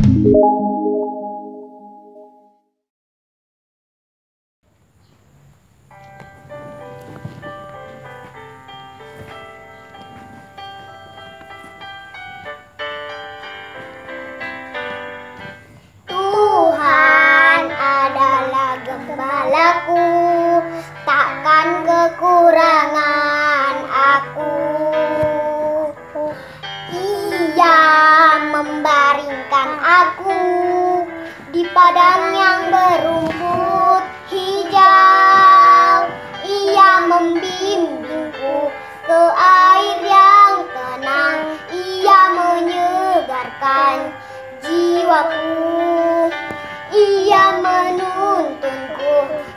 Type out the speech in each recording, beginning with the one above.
Tuhan adalah gembalaku, takkan kekurangan aku. Ia membaringkan aku di padang yang berumput hijau. Ia membimbingku ke air yang tenang. Ia menyegarkan jiwaku. Ia menuntunku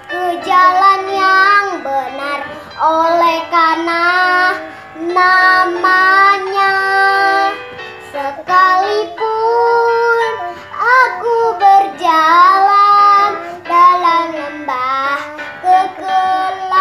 ke jalan yang benar oleh karena namanya. Sekalipun aku berjalan dalam lembah kekelaman,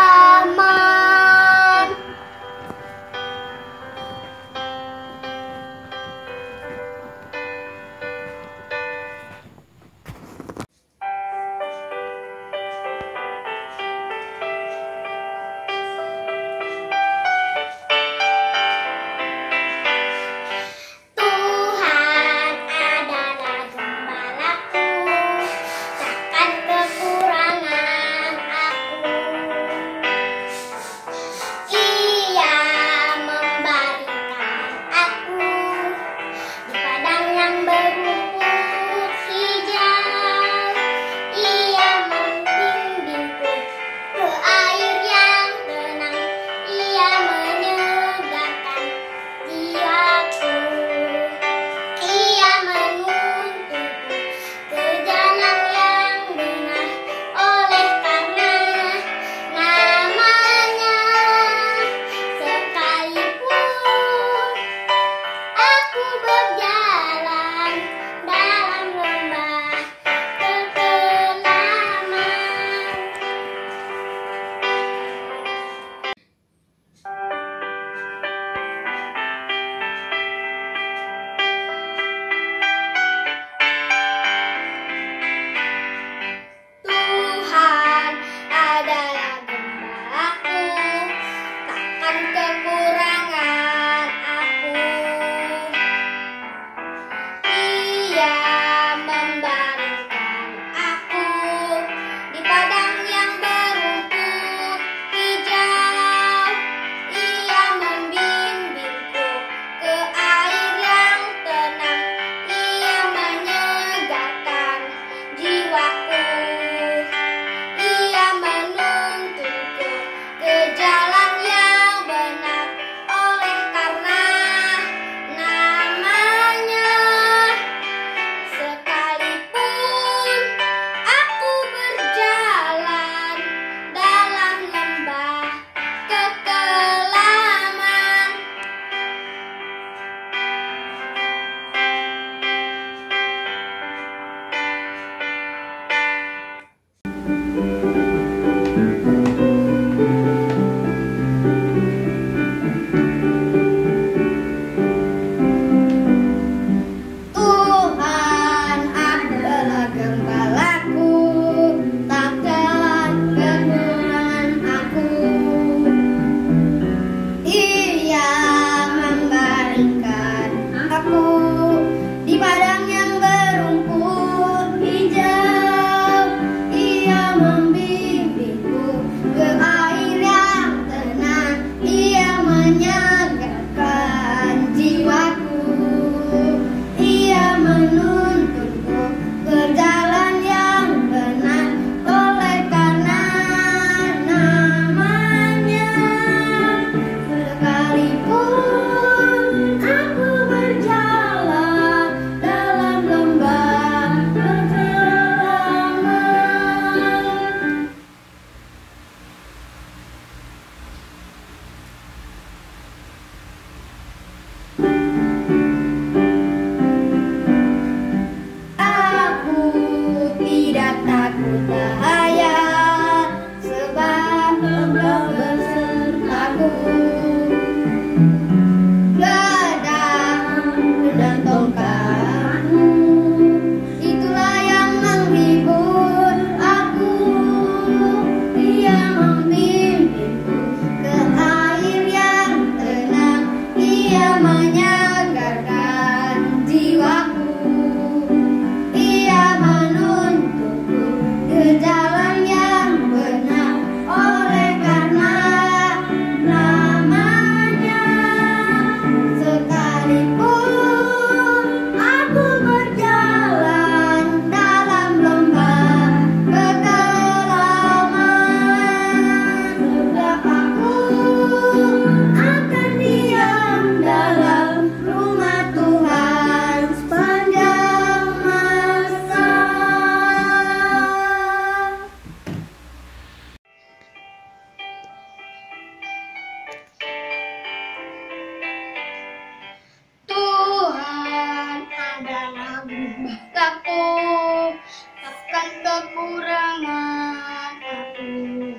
aku, takkan kekurangan aku.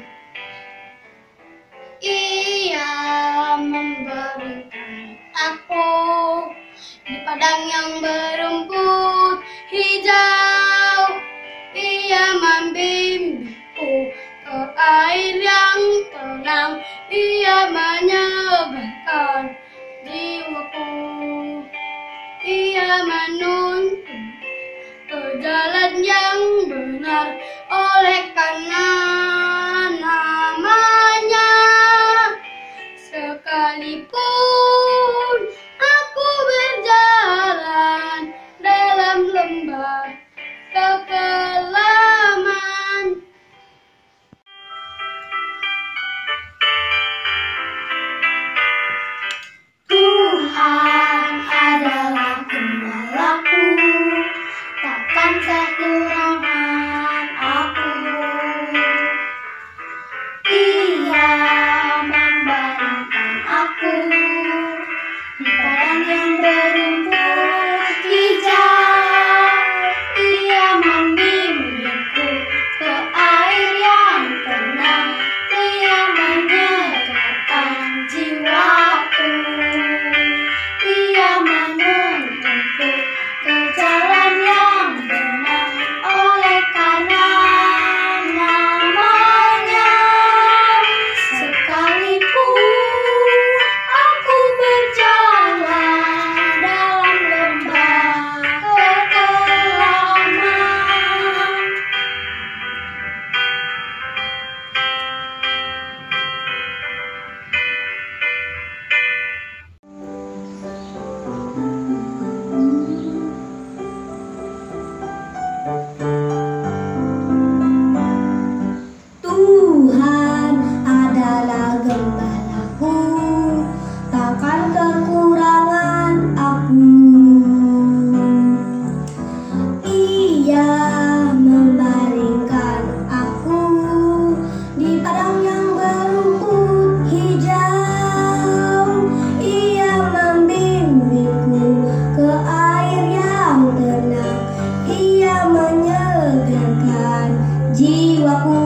Ia memberikan aku di padang yang berumput hijau. Ia membimbingku ke air yang tenang. Ia menyegarkan jiwaku. Ia menuntun ke jalan yang benar, oleh karena namanya. Sekalipun aku berjalan dalam lembah kekelaman, Tuhan adalah gembalaku, takkan kekurangan aku. Ia membaringkan aku di padang yang berumput hijau. Ia membimbingku ke air yang tenang. Ia menyegarkan jiwaku. Ia menuntunku ke jalan yang benar, oleh karena namanya. Sekalipun aku berjalan dalam lembah kekelaman, Tuhan adalah gembalaku, takkan kekurangan aku. Ia membaringkan aku di padang yang berumput hijau. Ia membimbingku ke air yang tenang. Ia menyegarkan jiwaku.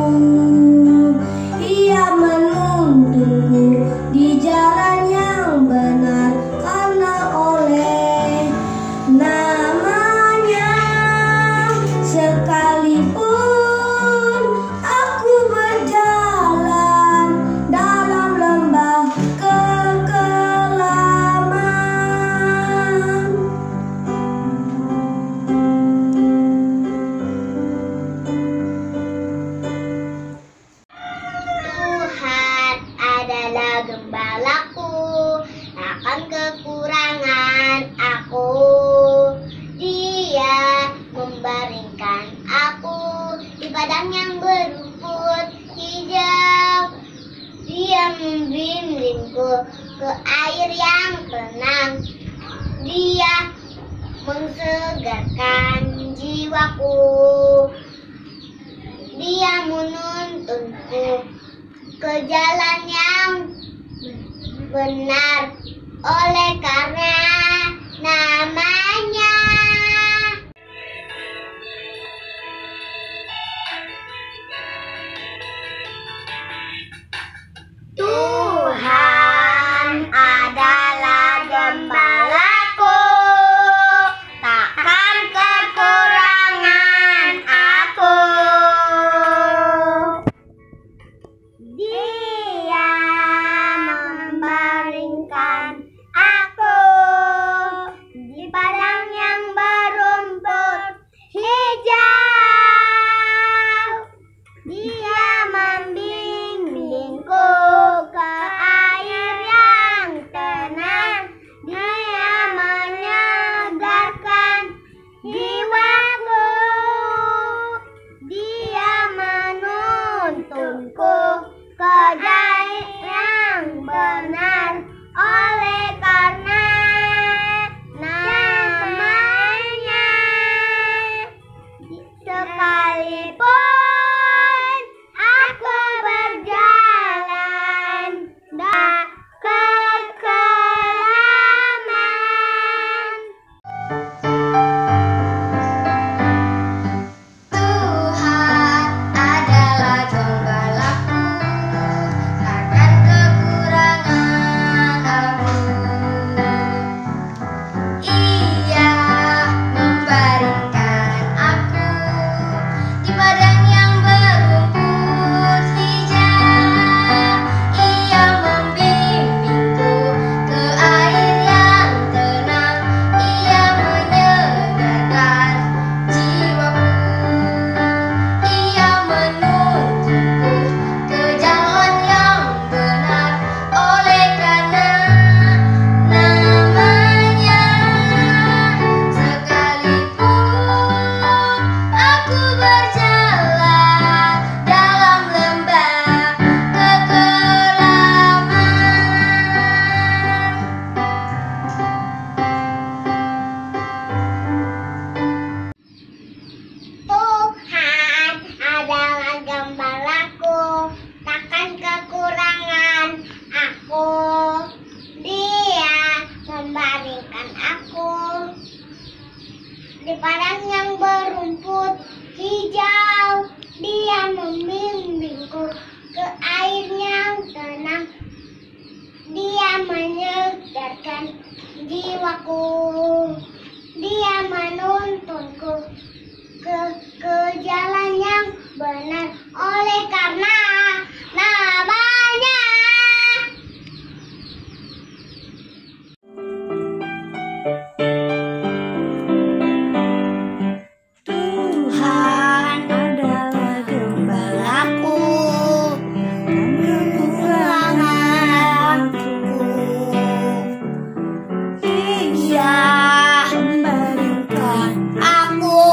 Ia menuntunku di jalan yang benar, karena oleh namanya. Sekalipun aku berjalan dalam lembah kekelaman, Tuhan adalah gembalaku, takkan kekurangan aku. Dia membaringkan aku di padang yang berumput hijau. Dia membimbingku ke air yang tenang. Dia mensegarkan jiwaku. Dia menuntunku ke jalan yang benar, oleh karena namanya. Tuhan adalah gembalaku, takkan kekurangan aku. Dia membaringkan aku di padang di padang yang berumput hijau. Dia membimbingku ke air yang tenang. Dia menyegarkan jiwaku. Dia menuntunku ke jalan yang benar oleh karena namanya. Tuhan adalah gembalaku, kekuranganku. Ia memberikan Aku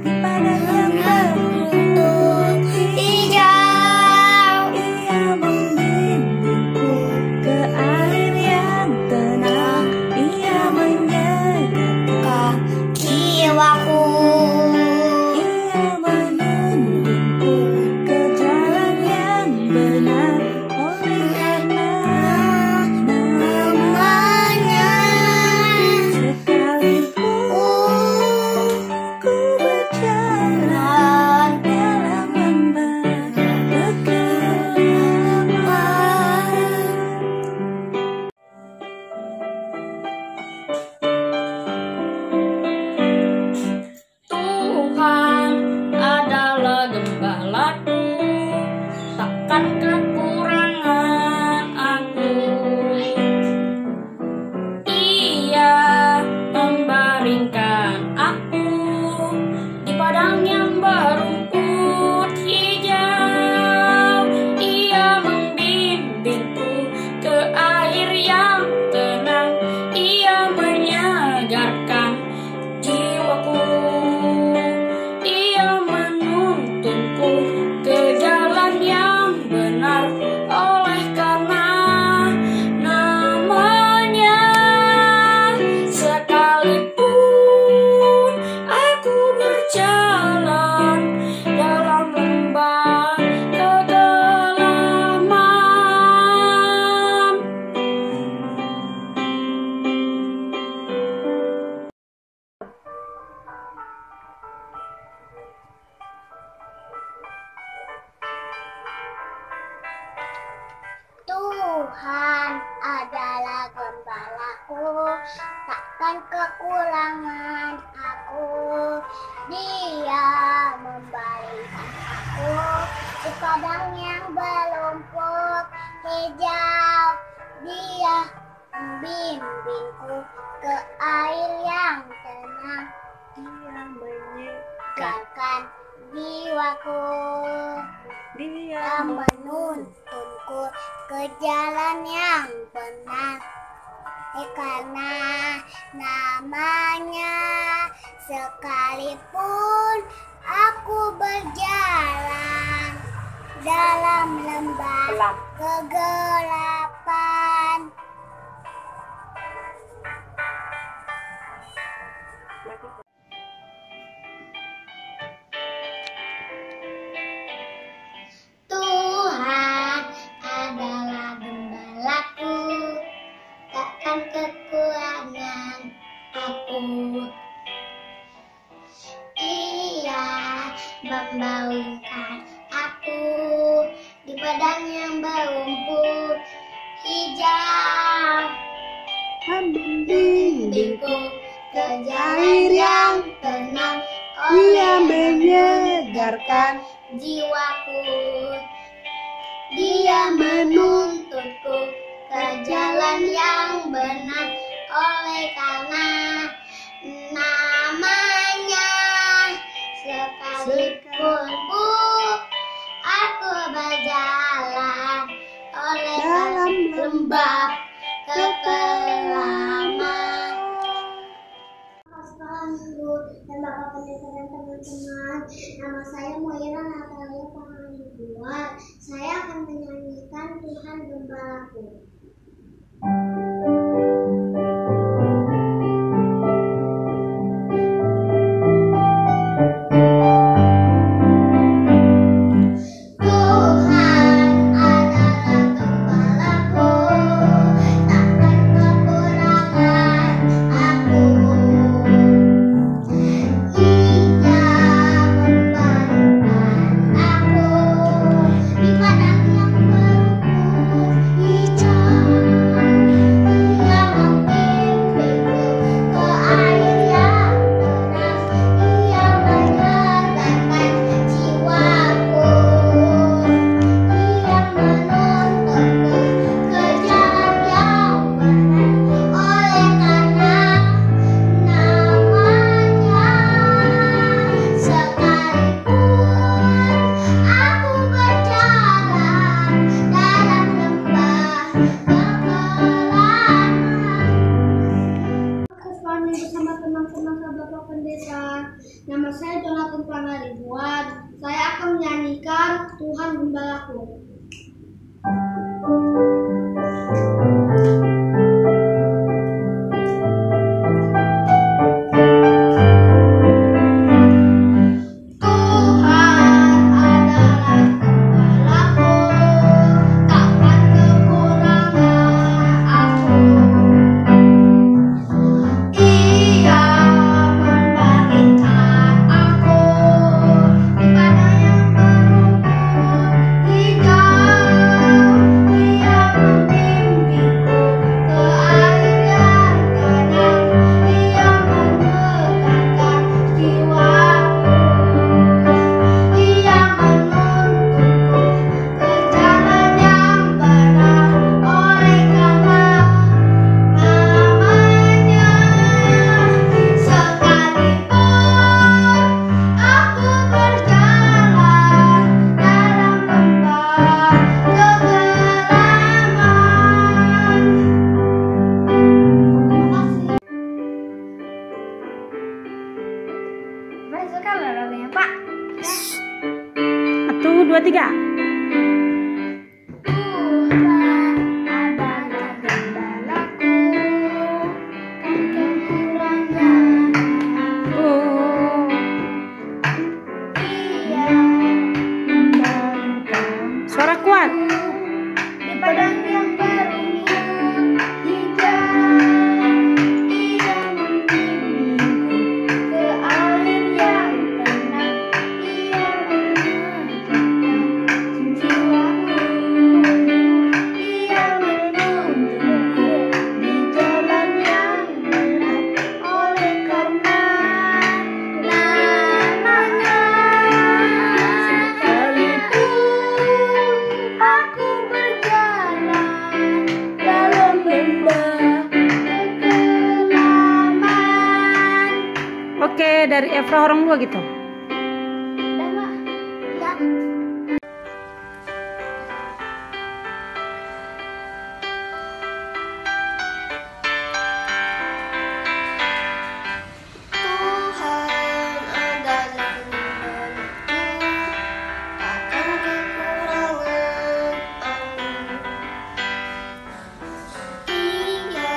di padang yang berumput hijau. Ia membimbingku ke air yang tenang. Ia menyegarkan Jiwaku. Ia menuntunku ke jalan yang benar oleh karena namanya. Sekalipun ku berjalan dalam lembah kegelapan, Tuhan adalah gembalaku, takkan kekurangan aku. Ia membaringkan aku di padang yang berumput hijau. Ia membimbingku ke air yang tenang. Ia menyegarkan jiwaku. Ia menuntunku ke jalan yang benar oleh karena namanya. Sekalipun aku berjalan dalam lembah kegelapan, Tuhan adalah gembalaku, takkan kekurangan aku. Dia membaringkan aku di padang yang berumput hijau. Dia membimbingku ke air yang tenang. Dia menyegarkan, Gerakan jiwaku. Dia Dia menuntunku ke jalan yang benar karena namanya. Sekalipun aku berjalan dalam lembah kegelapan, Tuhan adalah gembalaku, takkan kekurangan aku. Ia membaringkan aku di padang yang berumput hijau. Membimbingku ke jalan yang tenang Ia oleh menyegarkan jiwaku. Dia menuntunku ke jalan yang benar oleh karena namanya. Sekalipun aku berjalan oleh dalam lembah kekelaman. Dan Bapak Pendeta dan teman-teman, nama saya Moira Natalia Panganibuan. Saya akan menyanyikan Tuhan Gembalaku. Tuhan adalah gembalaku, takkan kekurangan aku. Nama saya Jonathan Pangaribuan. Saya akan menyanyikan Tuhan Gembalaku. Satu, dua, tiga. Suara kuat. Di padang yang berumput hijau, ia membimbingku ke air yang tenang, ia menenangkan jiwaku, ia menuntunku di jalan yang benar, oleh karena namanya. Sekalipun aku berjalan dalam lembah kekelaman. Oke, dari Evra orang dua gitu. Tuhan adalah gembalaku, takkan kekurangan aku.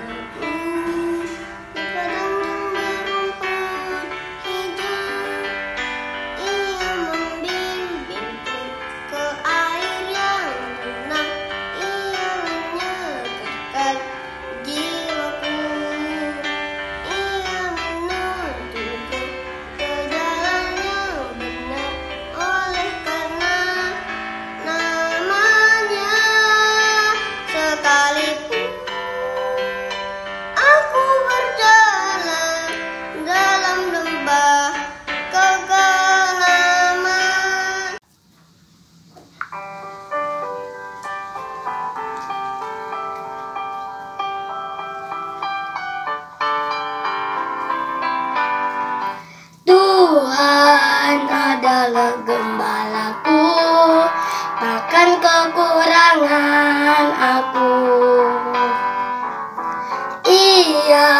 Ia membaringkan aku di padang yang berumput hijau. Ia membimbingku ke air yang tenang. Ia menyegarkan jiwaku. Ia menuntunku ke jalan yang benar, oleh karena namanya. Sekalipun aku berjalan dalam lembah kekelaman. Tuhan adalah gembalaku, takkan kekurangan aku. Ia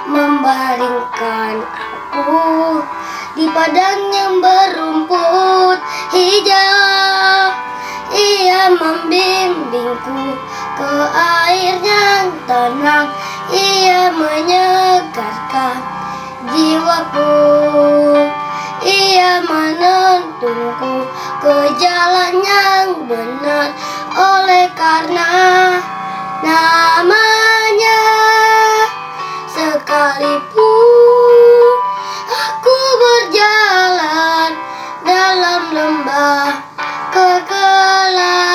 membaringkan aku di padang yang berumput hijau. Ia membimbingku ke air yang tenang. Ia menyegarkan jiwaku. Ia menuntunku ke jalan yang benar, oleh karena namanya. Sekalipun aku berjalan dalam lembah kekelaman.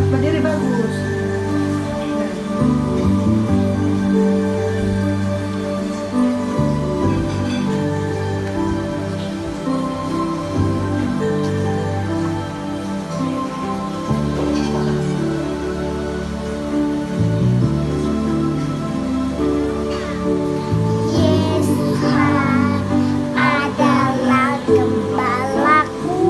Berdiri bagus. Yesus adalah gembalaku,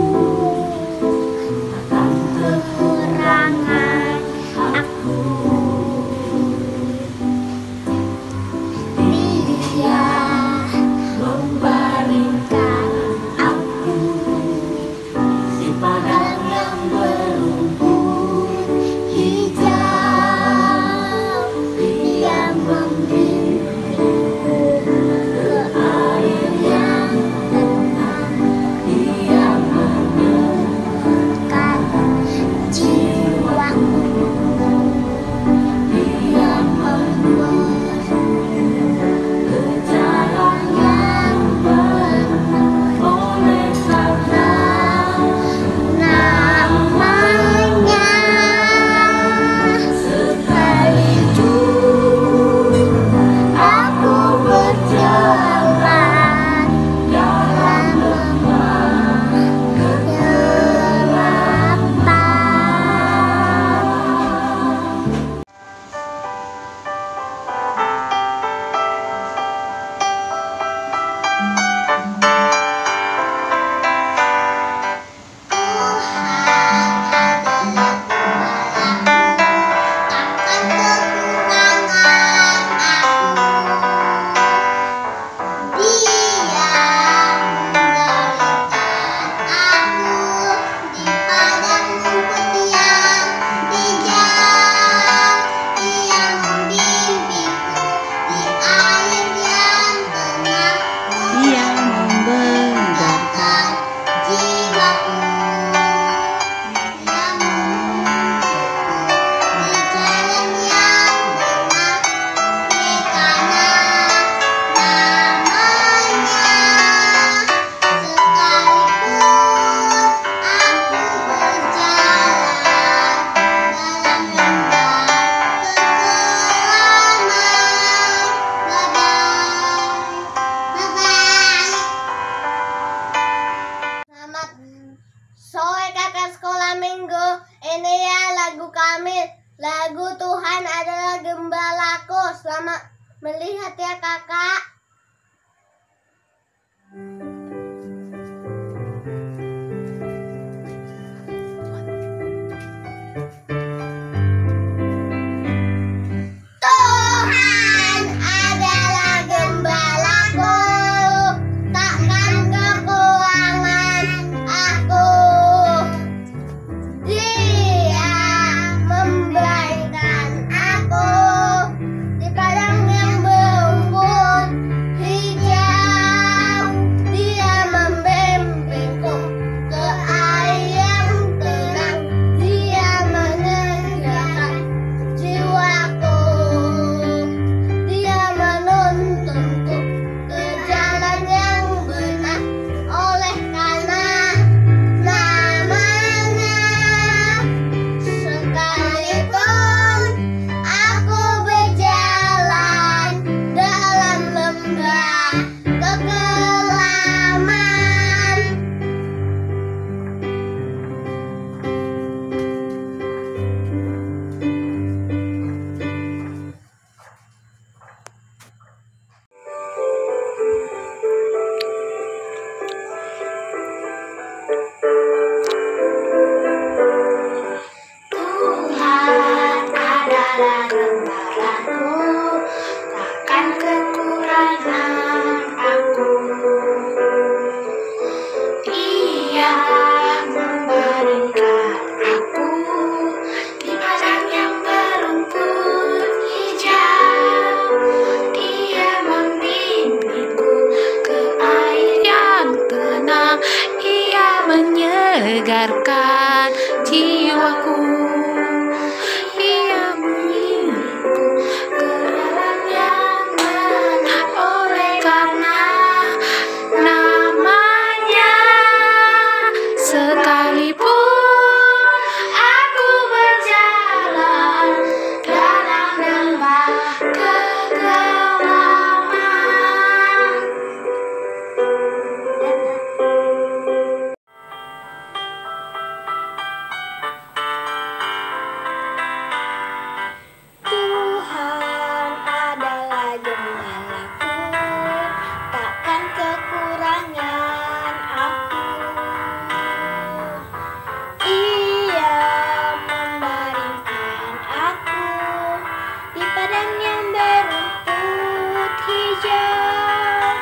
Ini ya lagu kami. Lagu Tuhan adalah gembalaku. Selamat melihat ya kakak. Tuhan adalah gembalaku, takkan kekurangan aku. Dia membaringkan aku di padang yang berumput hijau. Dia membimbingku ke air yang tenang. Dia menegakkan jiwaku. Dia menuntunku ke jalan yang benar. Oleh karena namanya, sekalipun aku berjalan dalam lembah kekelaman. Tuhan adalah gembalaku, takkan kekurangan aku. Ia membaringkan aku di padang yang berumput hijau. Dia membimbingku ke air yang tenang. Ia menyegarkan jiwaku. Ia mengiringku ke jalan yang benar. Oleh karena namanya, sekalipun aku berjalan dalam lembah kekelaman. Tuhan adalah gembalaku, takkan kekurangan aku. Ia membaringkan aku di padang yang berumput hijau.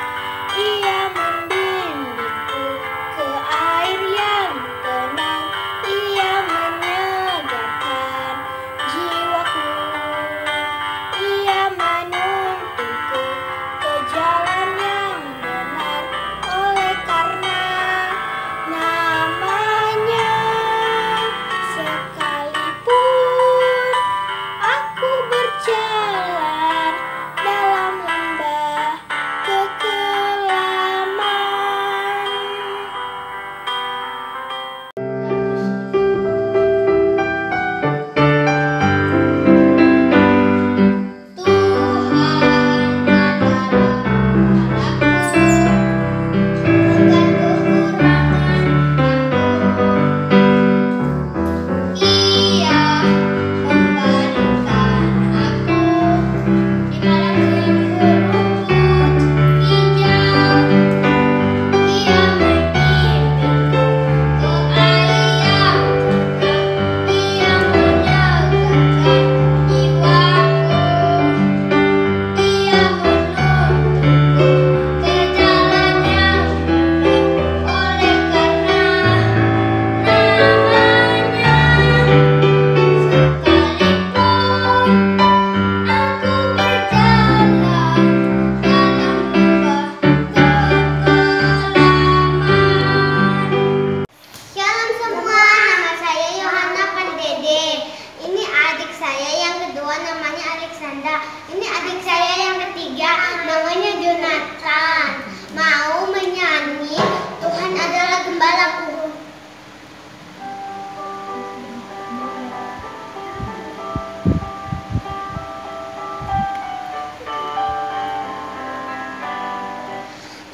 Ia membimbingku ke air yang tenang. Ia menyegarkan jiwaku. Ia menuntunku ke jalan yang benar. Oleh karena namanya, sekalipun aku berjalan dalam lembah kekelaman.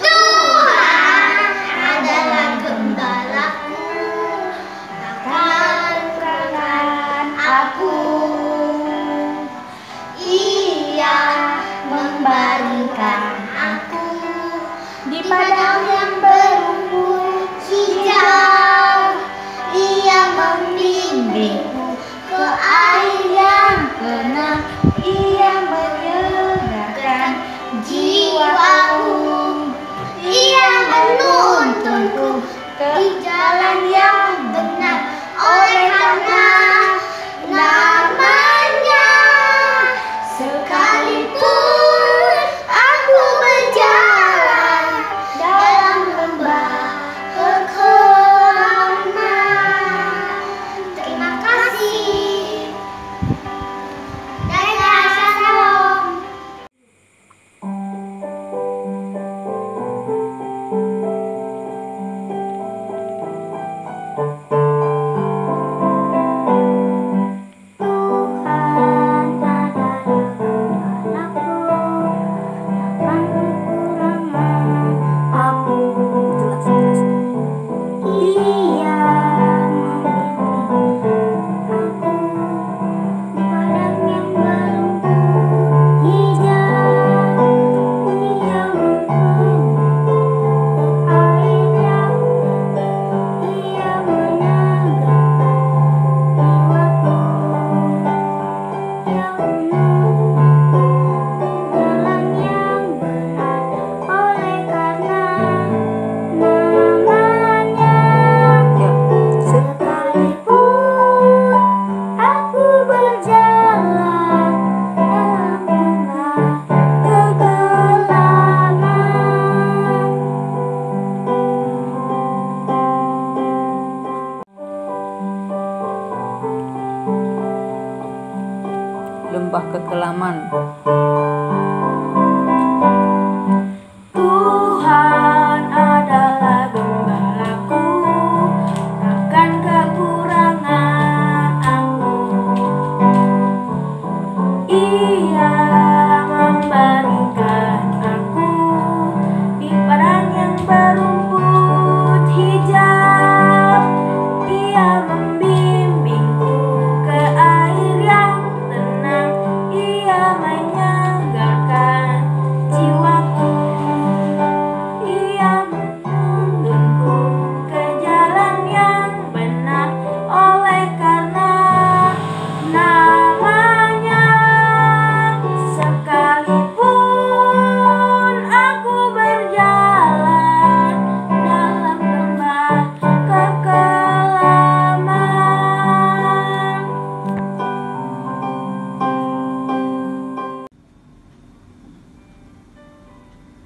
Tuhan adalah gembalaku, takkan lembah kekelaman. Tuhan adalah gembalaku, takkan kekurangan aku. Ia membaringkan aku di padang yang berumput hijau. Ia membimbingku ke air yang tenang. Ia menyegarkan jiwaku. Ia menuntunku ke jalan yang benar, oleh karena namanya. Sekalipun aku berjalan dalam lembah kekelaman.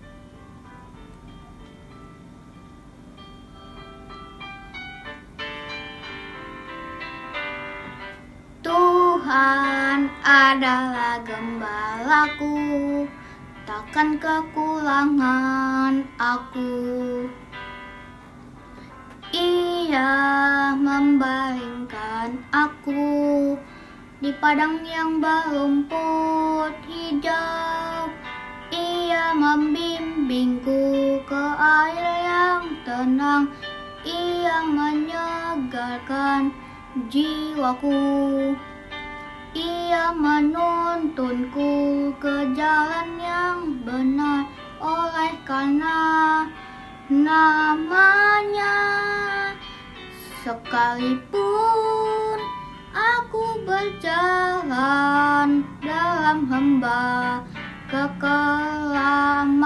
Tuhan adalah gembalaku, takkan kekurangan aku. Ia membaringkan aku di padang yang berumput hijau. Ia membimbingku ke air yang tenang. Ia menyegarkan jiwaku. Ia menuntunku ke jalan yang benar, oleh karena namanya. Sekalipun aku berjalan dalam lembah kekelaman.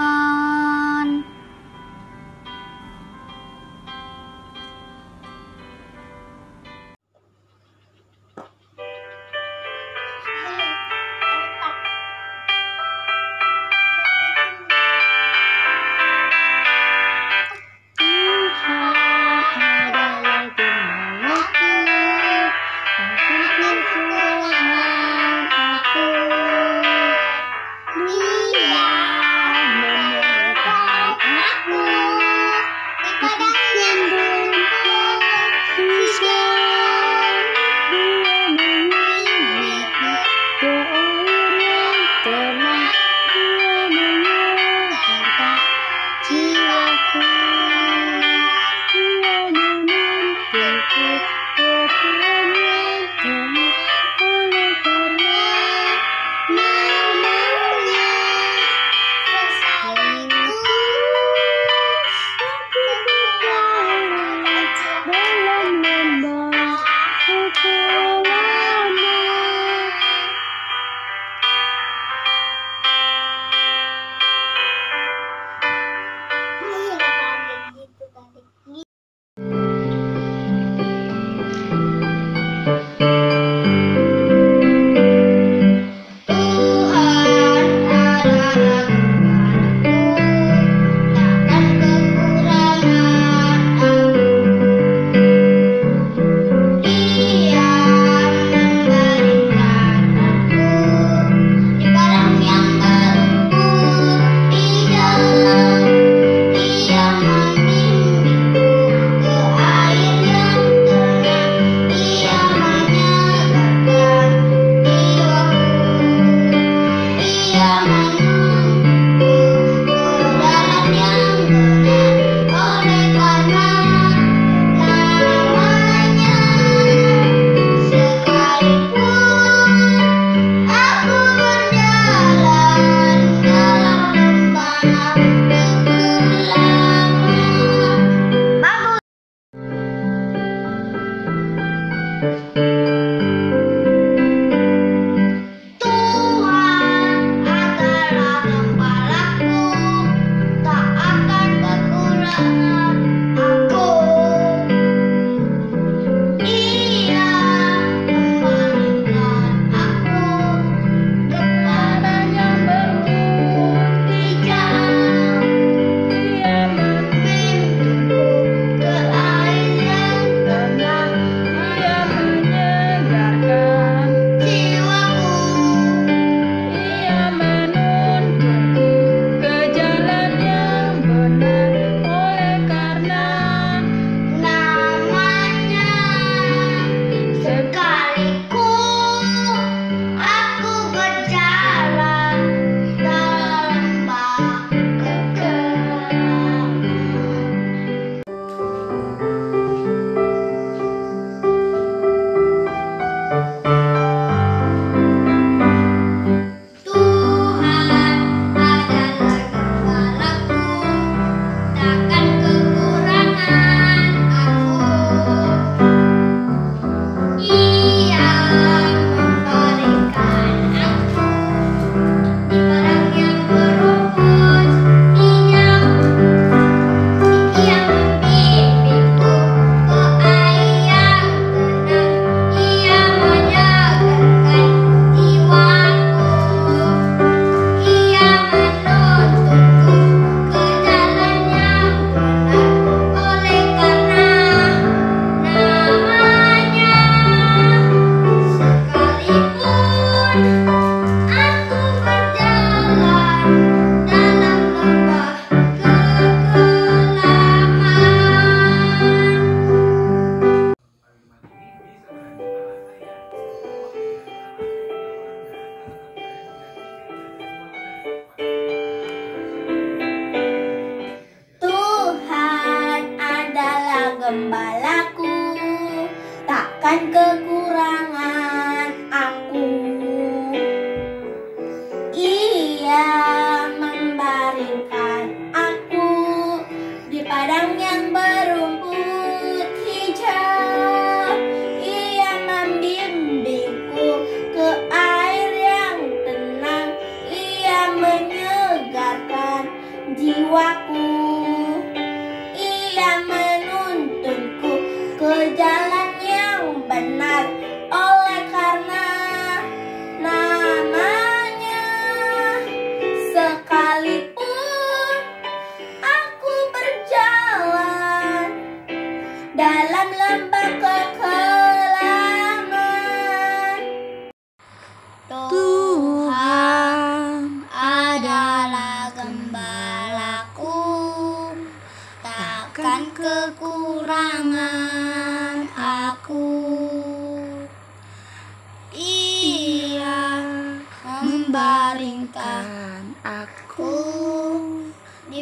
Ia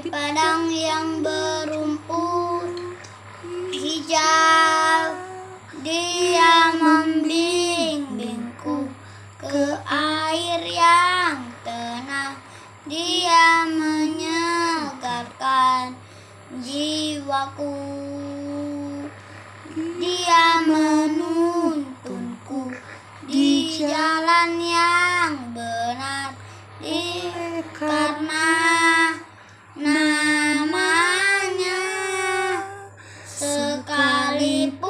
padang yang berumput hijau. Dia membimbingku ke air yang tenang. Dia menyegarkan jiwaku. Dia menuntunku di jalan yang benar. Karena namanya, sekalipun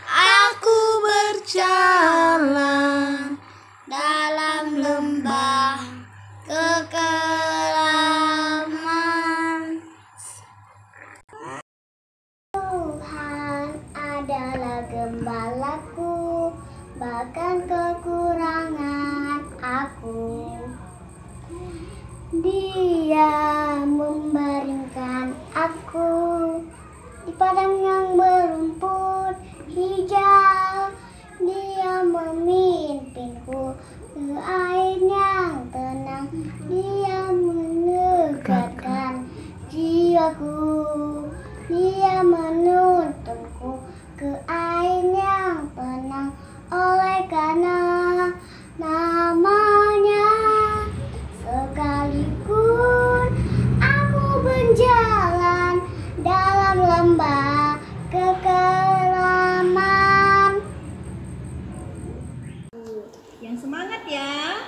aku berjalan dalam lembah kekelaman. Tuhan adalah gembalaku, bahkan kekurangan aku. Dia membaringkan aku di padang yang berumput hijau. Dia memimpinku ke air yang tenang. Dia menyegarkan jiwaku. Dia menuntunku ke air yang tenang. Oleh karena namanya, sekalipun aku berjalan dalam lembah kekelaman. Yang semangat ya.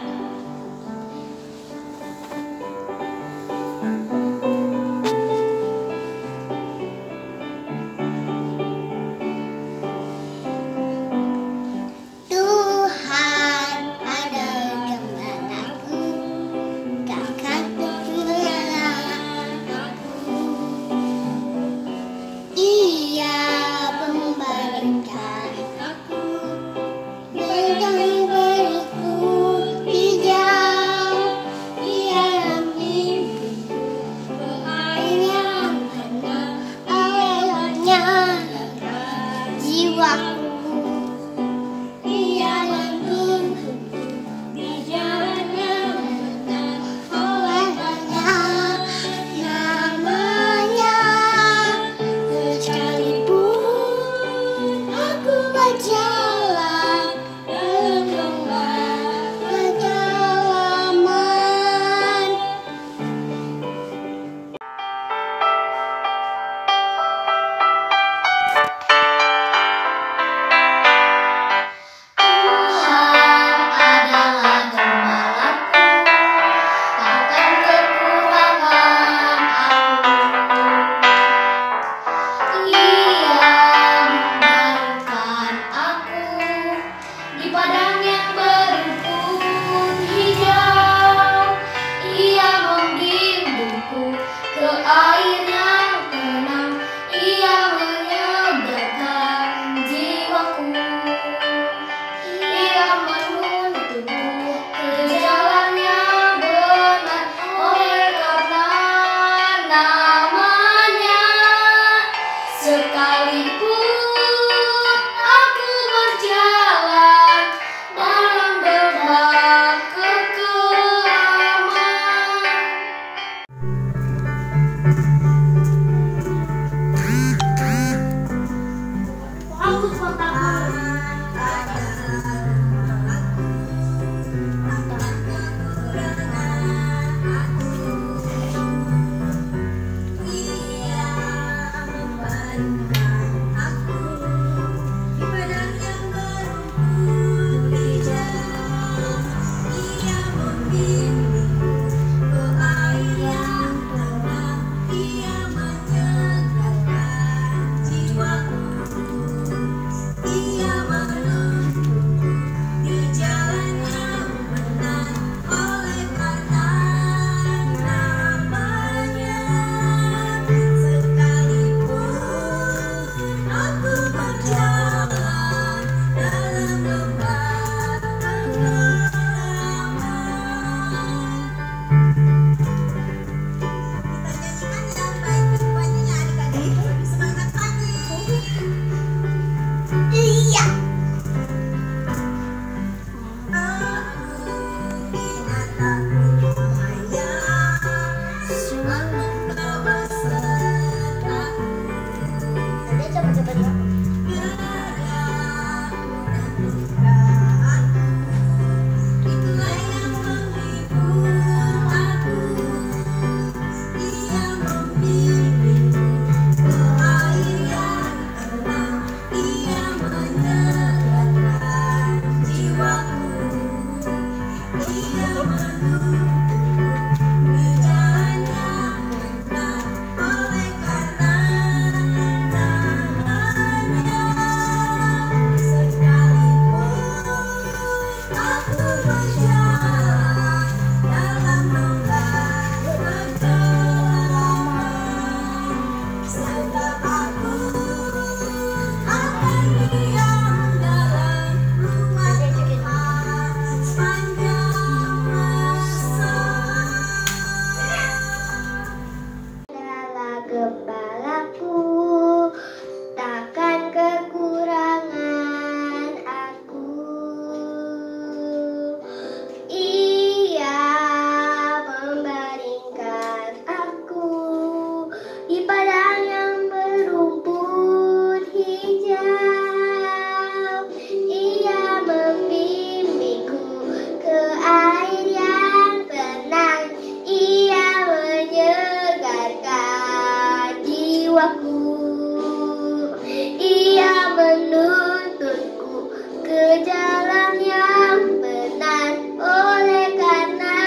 ke jalan yang benar, oleh karena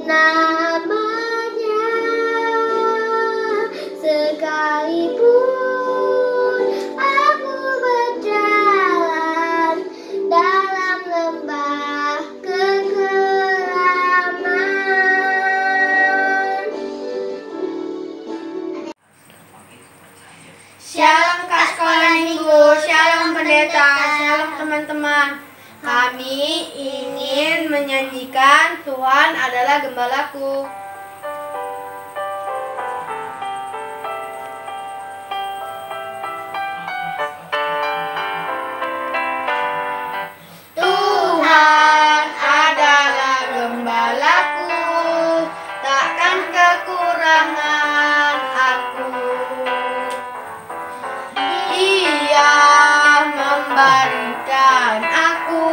namanya. Sekalipun aku berjalan dalam lembah kekelaman. Shalom Kak Sekolah Minggu, Shalom Pendeta, Shalom teman-teman. Kami ingin menyanyikan Tuhan adalah Gembalaku. Tuhan adalah gembalaku, takkan kekurangan aku. Ia membaringkan aku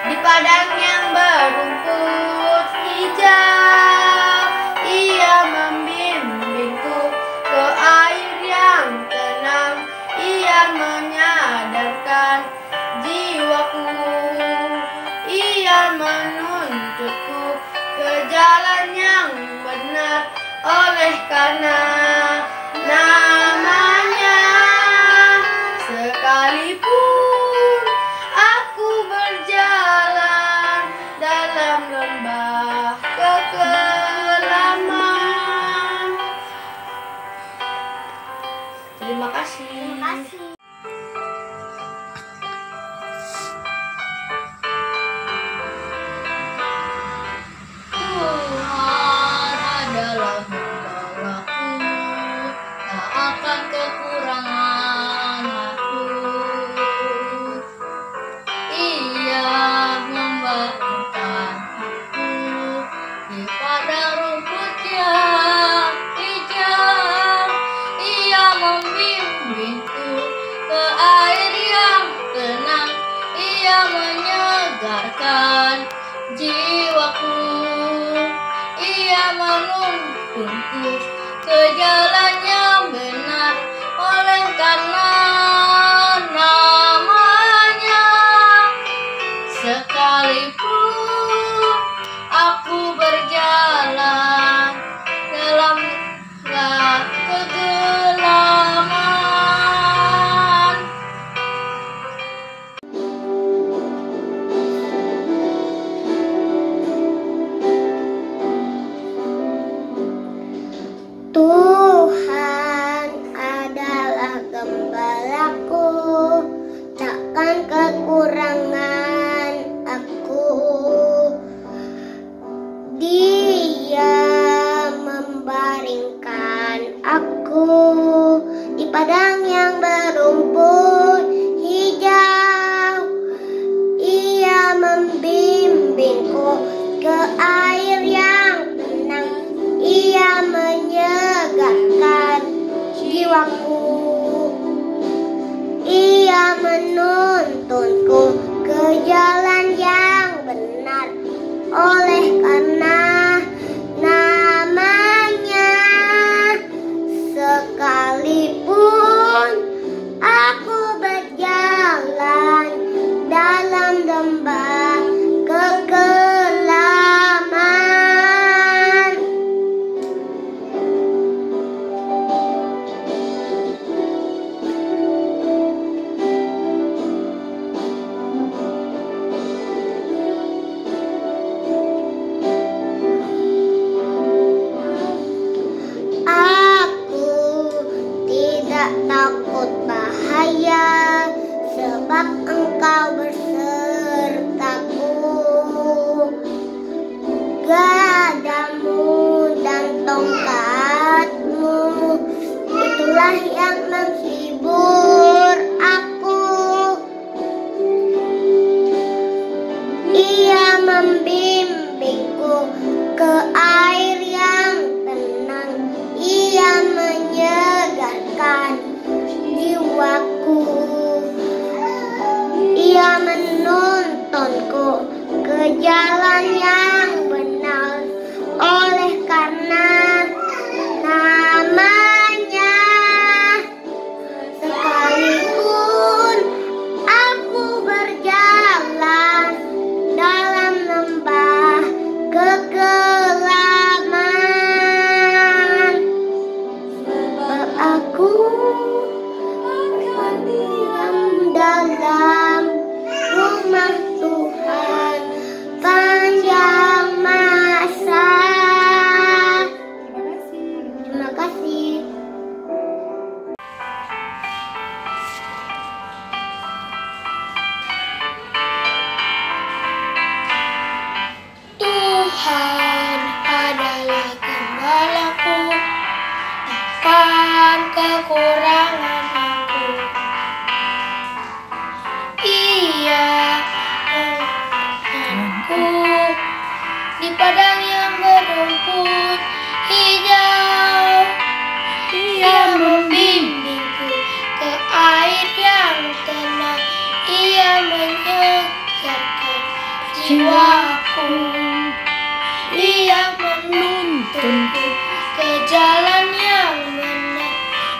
di padang yang berumput hijau. Ia membimbingku ke air yang tenang. Ia menyadarkan jiwaku. Ia menuntutku ke jalan yang benar, oleh karena namanya. Sekalipun aku berjalan dalam lembah kekelaman. Terima kasih. Tuhan adalah gembalaku, tak akan kekurangan aku. Ia membaringkan aku di padang rumput yang hijau. Ia membimbingku ke air yang tenang. Ia menyegarkan jiwaku. Ia menuntunku ke jalan yang benar, oleh karena namanya. Sekalipun aku berjalan dalam kegelapan. Tuhan adalah gembalaku, takkan kekurangan aku. Dia membaringkan aku di padang yang berumput hijau. Ia membimbingku ke air yang tenang. Ia menyegarkan jiwaku. Ia menuntunku ke jalan yang benar, oleh karena namanya. Sekalipun aku berjalan dalam lembah kekelaman. Aku tidak takut bahaya, sebab Engkau bersertaku. Gadamu dan tongkatmu, itulah yang menghibur aku. Ia membimbingku ke air yang tenang. Ia menyegarkan jiwaku. Ia menuntunku ke jalan yang benar, oleh karena namanya. Sekalipun aku kekurangan aku. Ia aku di padang yang berumput hijau. Ia membimbingku ke air yang tenang. Ia menyegarkan jiwaku. Ia menuntunku ke jalan yang benar.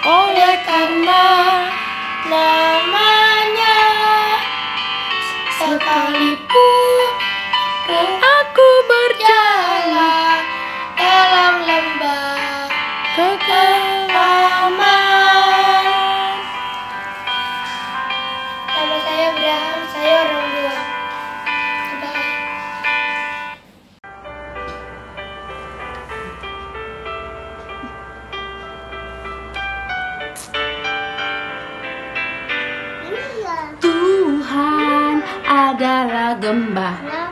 Oleh karena namanya, sekalipun aku berjalan dalam lembah kekelaman. Nama saya Abraham, saya orang tua. Bye. Iya. Tuhan adalah gembala,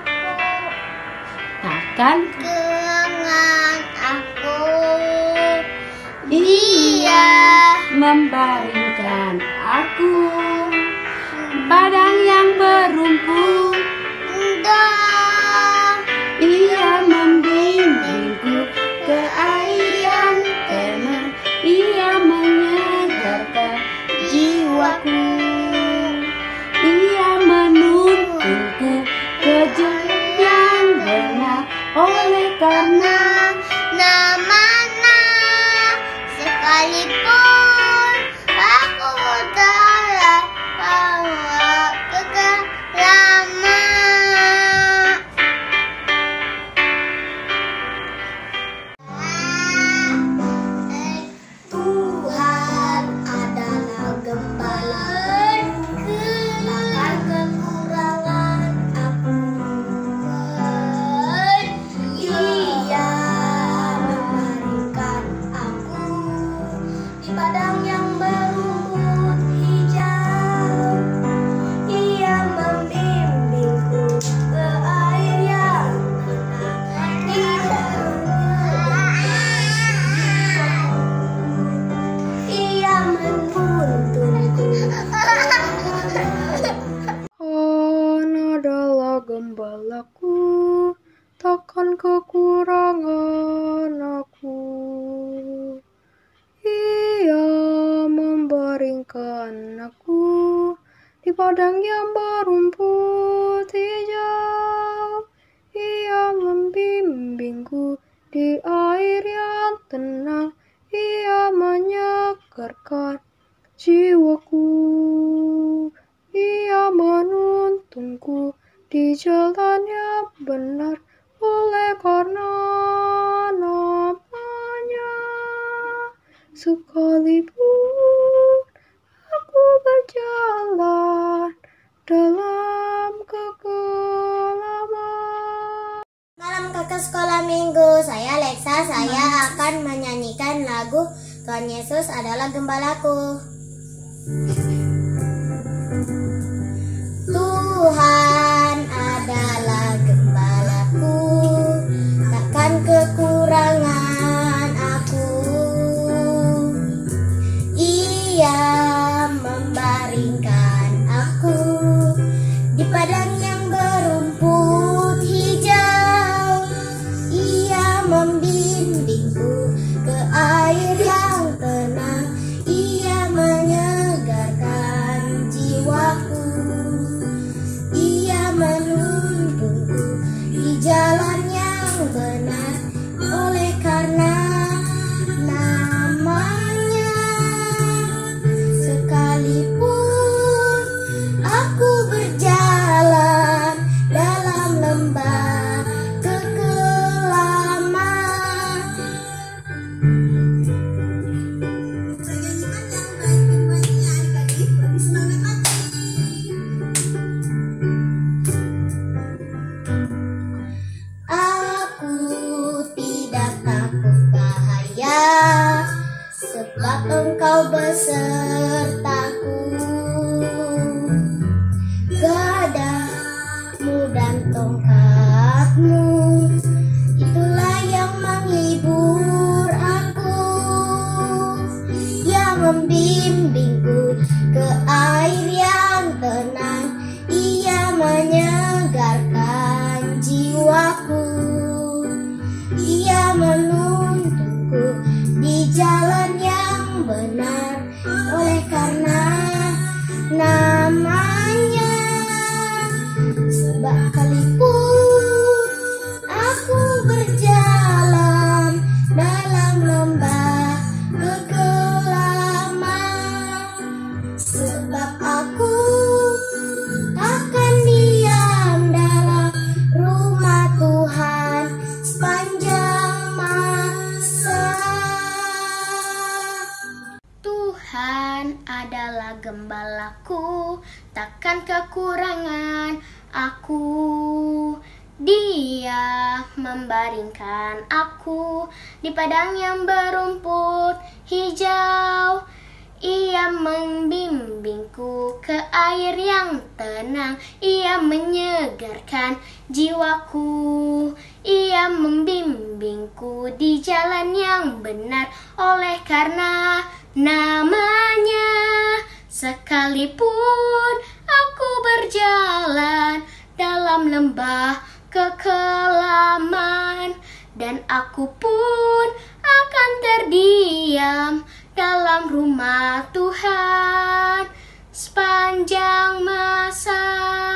takkan Dengan aku Ia membaringkan aku padang yang berumput. Ia membimbingku ke air yang tenang. Ia menyegarkan jiwaku. Ia menuntunku ke jalan yang benar. Oleh karena namanya, sekalipun aku dalam bawa kekelaman. Tuhan adalah gembalaku, takkan kekurangan aku. Ia memberikan aku di padang yang berumput hijau. Ia membimbingku ke air yang tenang. Ia menuntunku. Tuhan adalah gembalaku, takkan kekurangan aku. Ia membaringkan aku di padang yang berumput hijau. Ia membimbingku di air yang tenang. Ia menyegarkan jiwaku. Ia menuntunku di jalan yang benar. Oleh karena namanya, sekalipun aku berjalan dalam kekelaman. Malam kakak sekolah minggu, saya Lexa. Saya akan menyanyikan lagu Tuhan Yesus adalah gembalaku. Tuhan adalah gembalaku, takkan kekurangan aku. Ia membaringkan aku di padang yang berumput hijau. Ia membimbingku ke air yang tenang. Ia menyegarkan jiwaku. Ia menuntunku di jalan yang benar. Oleh karena namanya, sekalipun aku berjalan dalam lembah kekelaman. Aku tidak takut bahaya, sebab Engkau besertaku. Gadamu dan tongkatmu, itulah yang menghibur aku. Yang kekurangan aku. Dia membaringkan aku di padang yang berumput hijau. Ia membimbingku ke air yang tenang. Ia menyegarkan jiwaku. Ia membimbingku di jalan yang benar. Oleh karena namanya, sekalipun aku berjalan dalam lembah kekelaman, dan aku pun akan terdiam dalam rumah Tuhan sepanjang masa.